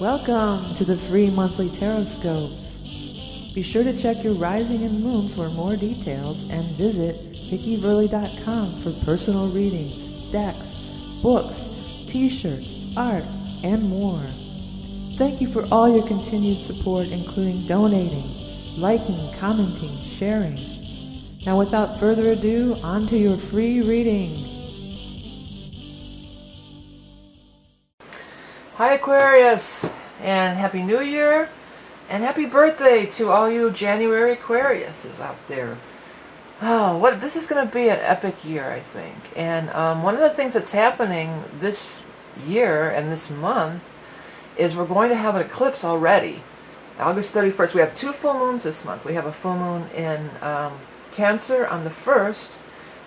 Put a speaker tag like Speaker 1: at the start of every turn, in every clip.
Speaker 1: Welcome to the free monthly tarot scopes. Be sure to check your rising and moon for more details and visit VickieVerley.com for personal readings, decks, books, t-shirts, art, and more. Thank you for all your continued support, including donating, liking, commenting, sharing. Now without further ado, on to your free reading. Hi Aquarius, and Happy New Year, and happy birthday to all you January Aquariuses out there. Oh, this is going to be an epic year, I think. And one of the things that's happening this year and this month is we're going to have an eclipse already. August 31st. We have two full moons this month. We have a full moon in Cancer on the 1st,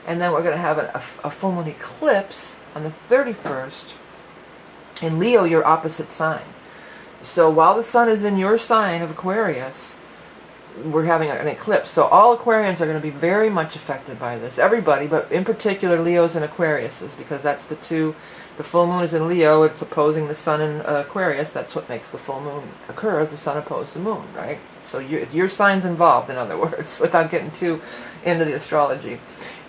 Speaker 1: and then we're going to have a full moon eclipse on the 31st. In Leo, your opposite sign. So while the sun is in your sign of Aquarius, we're having an eclipse. So all Aquarians are going to be very much affected by this. Everybody, but in particular Leos and Aquariuses, because that's the two. The full moon is in Leo. It's opposing the sun in Aquarius. That's what makes the full moon occur, the sun opposed the moon, right? So your sign's involved, in other words, without getting too into the astrology.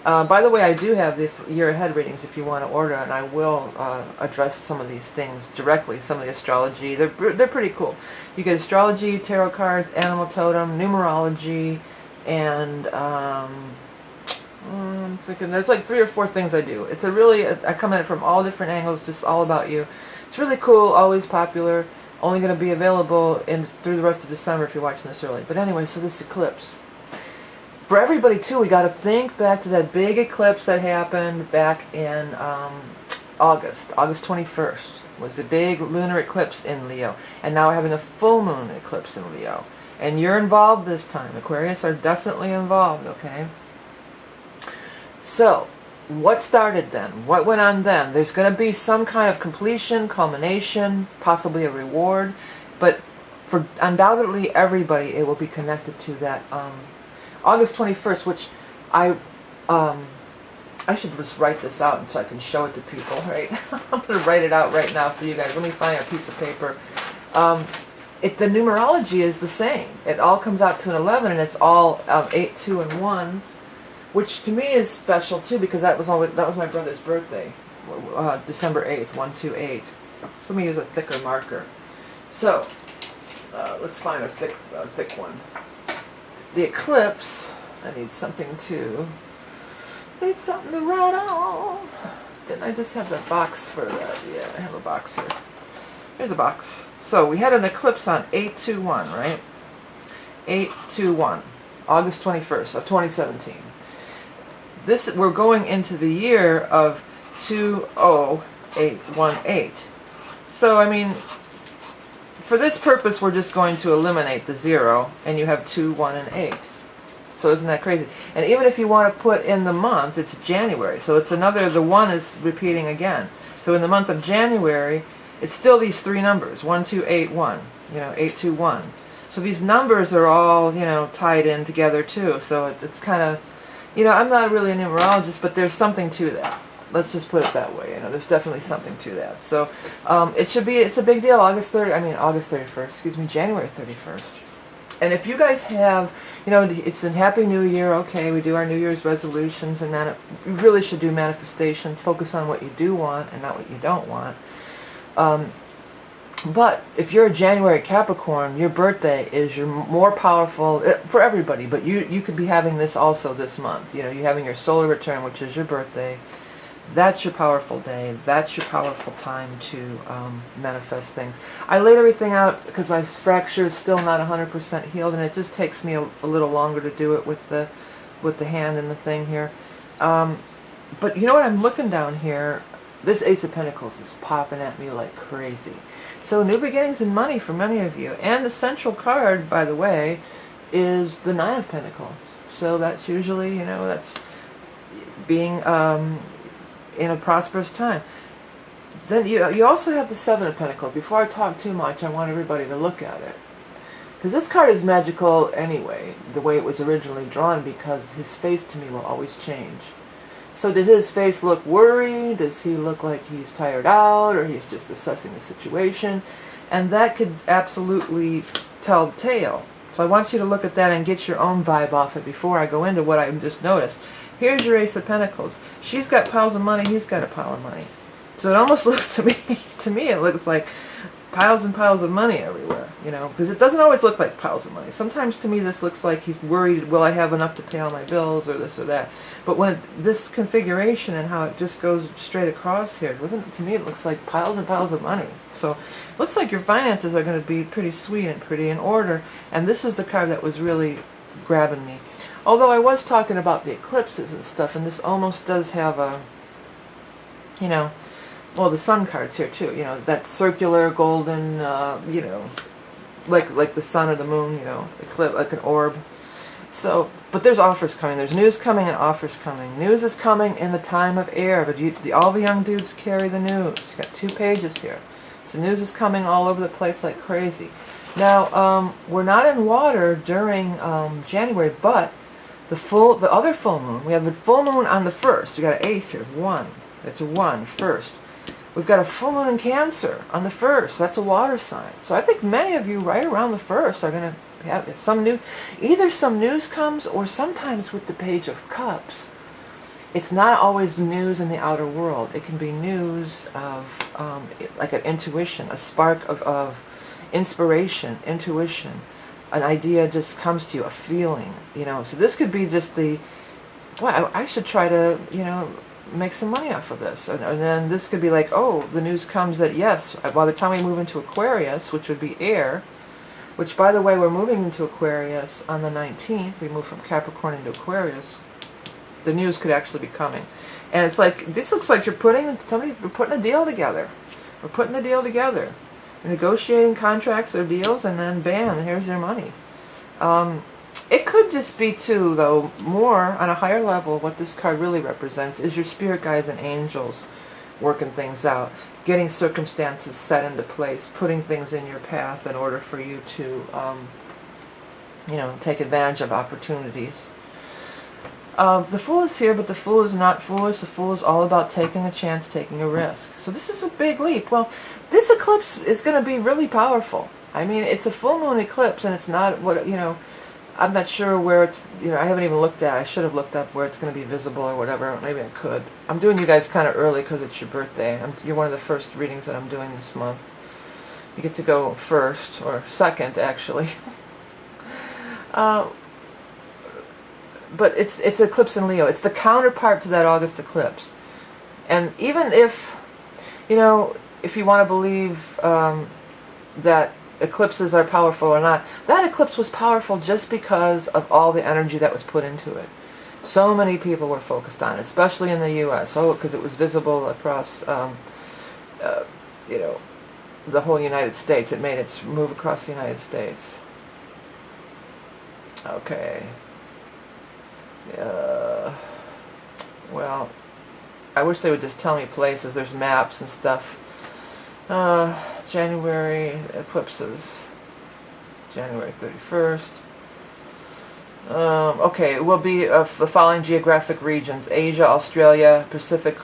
Speaker 1: By the way, I do have the year ahead readings if you want to order, and I will address some of these things directly. Some of the astrology, they're pretty cool. You get astrology, tarot cards, animal totem, numerology, and I'm thinking there's like 3 or 4 things I do. It's I come at it from all different angles, just all about you. It's really cool, always popular. Only going to be available through the rest of December if you're watching this early. But anyway, so this eclipse. For everybody, too, we got to think back to that big eclipse that happened back in August 21st. Was the big lunar eclipse in Leo. And now we're having a full moon eclipse in Leo. And you're involved this time. Aquarius are definitely involved, okay? So, what started then? What went on then? There's going to be some kind of completion, culmination, possibly a reward. But for undoubtedly everybody, it will be connected to that August 21st, which I should just write this out so I can show it to people, right? I'm going to write it out right now for you guys. Let me find a piece of paper. The numerology is the same. It all comes out to an 11, and it's all 8, 2, and 1s, which to me is special too, because that was my brother's birthday, December 8th, 128. So let me use a thicker marker. So let's find a thick one. The eclipse, I need something to write on. Didn't I just have the box for that? Yeah, I have a box here. Here's a box. So we had an eclipse on 8/21, right? 8/21, August 21st of 2017. We're going into the year of 20818. So I mean, for this purpose, we're just going to eliminate the 0, and you have 2, 1, and 8. So isn't that crazy? And even if you want to put in the month, it's January. So it's the 1 is repeating again. So in the month of January, it's still these 3 numbers, 1, 2, 8, 1. 8, 2, 1. So these numbers are all, tied in together too. So it's kind of, I'm not really a numerologist, but there's something to that. Let's just put it that way. There's definitely something to that. So it's a big deal. August 31st, January 31st. And if you guys have, it's a Happy New Year, okay, we do our New Year's resolutions, and we really should do manifestations, focus on what you do want and not what you don't want. But if you're a January Capricorn, your birthday is your more powerful, for everybody, but you could be having this also this month. You're having your solar return, which is your birthday. That's your powerful day. That's your powerful time to manifest things. I laid everything out because my fracture is still not 100% healed, and it just takes me a little longer to do it with the hand and the thing here. But you know what? I'm looking down here. This Ace of Pentacles is popping at me like crazy. So new beginnings and money for many of you. And the central card, by the way, is the 9 of Pentacles. So that's usually, that's being in a prosperous time. Then you also have the 7 of Pentacles. Before I talk too much, I want everybody to look at it. Because this card is magical anyway, the way it was originally drawn, because his face to me will always change. So does his face look worried? Does he look like he's tired out, or he's just assessing the situation? And that could absolutely tell the tale. So I want you to look at that and get your own vibe off it before I go into what I just noticed. Here's your Ace of Pentacles. She's got piles of money, he's got a pile of money. So it almost looks to me it looks like piles and piles of money everywhere, you know, because it doesn't always look like piles of money. Sometimes to me this looks like he's worried, will I have enough to pay all my bills, or this or that. But when this configuration and how it just goes straight across here, to me it looks like piles and piles of money. So it looks like your finances are going to be pretty sweet and pretty in order, and this is the card that was really grabbing me. Although I was talking about the eclipses and stuff, and this almost does have a, you know, well, the sun card's here too, you know, that circular golden, you know, like the sun or the moon, you know, eclipse, like an orb. So, but there's offers coming, there's news coming and offers coming. News is coming in the time of air, but all the young dudes carry the news. You got 2 pages here. So news is coming all over the place like crazy. Now, we're not in water during January, but the other full moon, we have the full moon on the 1st. We got an ace here, 1. It's a 1, first. We've got a full moon in Cancer on the 1st. That's a water sign. So I think many of you right around the 1st are going to have either some news comes, or sometimes with the Page of Cups, it's not always news in the outer world. It can be news of like an intuition, a spark of inspiration, intuition. An idea just comes to you, a feeling, you know. So this could be just the, well, I should try to, you know, make some money off of this. And then this could be like, oh, the news comes that yes, by the time we move into Aquarius, which would be air, which by the way, we're moving into Aquarius on the 19th. We move from Capricorn into Aquarius. The news could actually be coming. And it's like, this looks like we're putting a deal together. We're putting a deal together. We're negotiating contracts or deals, and then bam, here's your money. It could just be too, though, more on a higher level, what this card really represents is your spirit guides and angels working things out, getting circumstances set into place, putting things in your path in order for you to, you know, take advantage of opportunities. The Fool is here, but the Fool is not foolish. The Fool is all about taking a chance, taking a risk. So this is a big leap. Well, this eclipse is going to be really powerful. I mean, it's a full moon eclipse, and it's not what, you know, I'm not sure where it's, you know, I haven't even looked at it. I should have looked up where it's going to be visible or whatever. Maybe I could. I'm doing you guys kind of early because it's your birthday. You're one of the first readings that I'm doing this month. You get to go first, or second, actually. But it's eclipse in Leo. It's the counterpart to that August eclipse. And even if, you know, if you want to believe that eclipses are powerful or not, that eclipse was powerful just because of all the energy that was put into it. So many people were focused on it, especially in the U.S. Oh, because it was visible across, you know, the whole United States. It made its move across the United States. Okay. Well, I wish they would just tell me places. There's maps and stuff. January eclipses. January 31st. Okay, it will be of the following geographic regions: Asia, Australia, Pacific,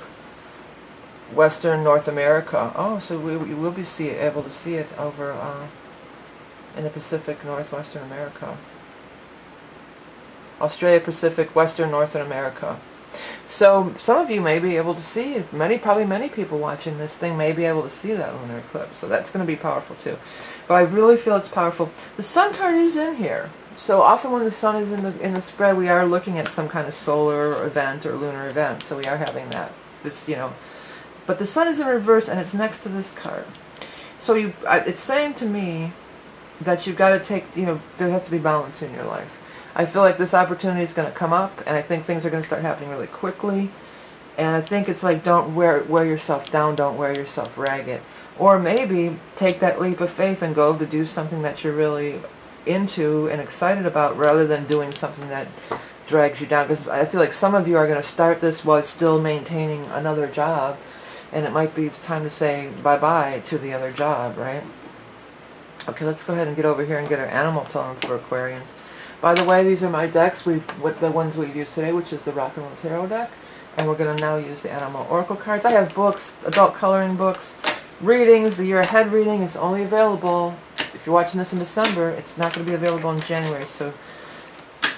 Speaker 1: Western North America. Oh, so we will be able to see it over in the Pacific, Northwestern America. Australia, Pacific, Western, Northern America. So some of you may be able to see, probably many people watching this thing may be able to see that lunar eclipse. So that's going to be powerful too. But I really feel it's powerful. The sun card is in here. So often when the sun is in the spread, we are looking at some kind of solar event or lunar event. So we are having that. This, you know, but the sun is in reverse and it's next to this card. So it's saying to me that you've got to take, you know, there has to be balance in your life. I feel like this opportunity is going to come up, and I think things are going to start happening really quickly. And I think it's like, don't wear yourself down, don't wear yourself ragged. Or maybe take that leap of faith and go to do something that you're really into and excited about, rather than doing something that drags you down. Because I feel like some of you are going to start this while still maintaining another job, and it might be time to say bye-bye to the other job, right? Okay, let's go ahead and get over here and get our animal tone for Aquarians. By the way, these are my decks, the ones we've used today, which is the Rock and Roll Tarot deck. And we're going to now use the Animal Oracle cards. I have books, adult coloring books, readings. The year ahead reading is only available, if you're watching this in December, it's not going to be available in January. So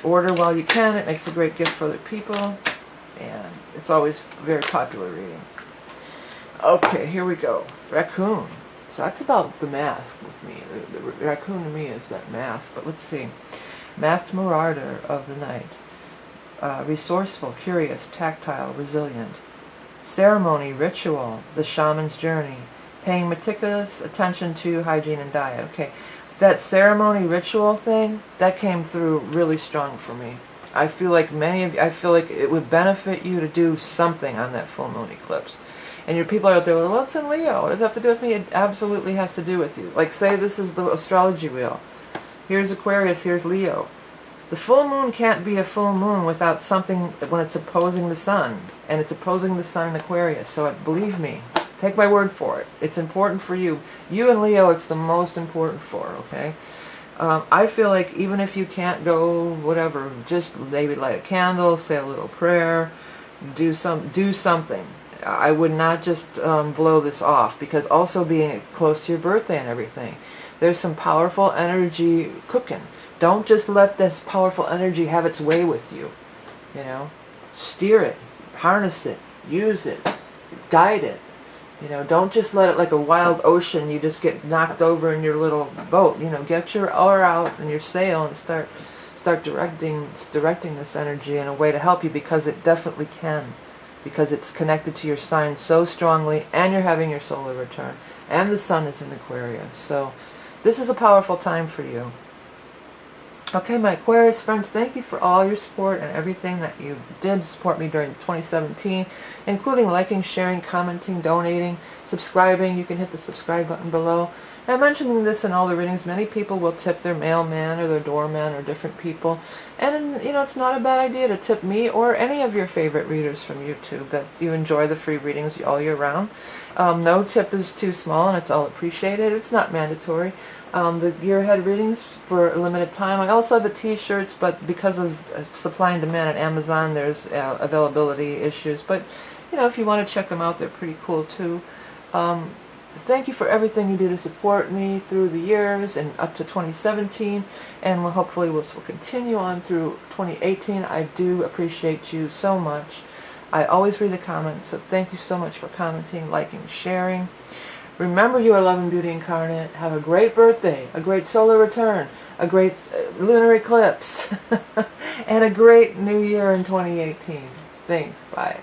Speaker 1: order while you can. It makes a great gift for other people. And it's always a very popular reading. Okay, here we go. Raccoon. So that's about the mask with me. The raccoon to me is that mask. But let's see. Masked Marauder of the Night. Resourceful, curious, tactile, resilient. Ceremony, ritual, the shaman's journey. Paying meticulous attention to hygiene and diet. Okay, that ceremony, ritual thing, that came through really strong for me. I feel like I feel like it would benefit you to do something on that full moon eclipse. And your people are out there, well, what's in Leo? What does it have to do with me? It absolutely has to do with you. Like, say this is the astrology wheel. Here's Aquarius, here's Leo. The full moon can't be a full moon without something when it's opposing the sun. And it's opposing the sun in Aquarius. So believe me, take my word for it. It's important for you. You and Leo, it's the most important for, okay? I feel like even if you can't go, whatever, just maybe light a candle, say a little prayer, do something. I would not just blow this off, because also being close to your birthday and everything, there's some powerful energy cooking. Don't just let this powerful energy have its way with you. You know, steer it, harness it, use it, guide it. You know, don't just let it like a wild ocean. You just get knocked over in your little boat. You know, get your oar out and your sail and start directing this energy in a way to help you, because it definitely can. Because it's connected to your sign so strongly, and you're having your solar return, and the sun is in Aquarius. So this is a powerful time for you. Okay, my Aquarius friends, thank you for all your support and everything that you did to support me during 2017, including liking, sharing, commenting, donating, subscribing. You can hit the subscribe button below. And I'm mentioning this in all the readings. Many people will tip their mailman or their doorman or different people. And, you know, it's not a bad idea to tip me or any of your favorite readers from YouTube that you enjoy the free readings all year round. No tip is too small, and it's all appreciated. It's not mandatory. The year ahead readings for a limited time. I also have the t-shirts, but because of supply and demand at Amazon, there's availability issues. But, you know, if you want to check them out, they're pretty cool too. Thank you for everything you do to support me through the years and up to 2017, and hopefully we'll continue on through 2018. I do appreciate you so much. I always read the comments, so thank you so much for commenting, liking, sharing. Remember, you are love and beauty incarnate. Have a great birthday, a great solar return, a great lunar eclipse, and a great new year in 2018. Thanks. Bye.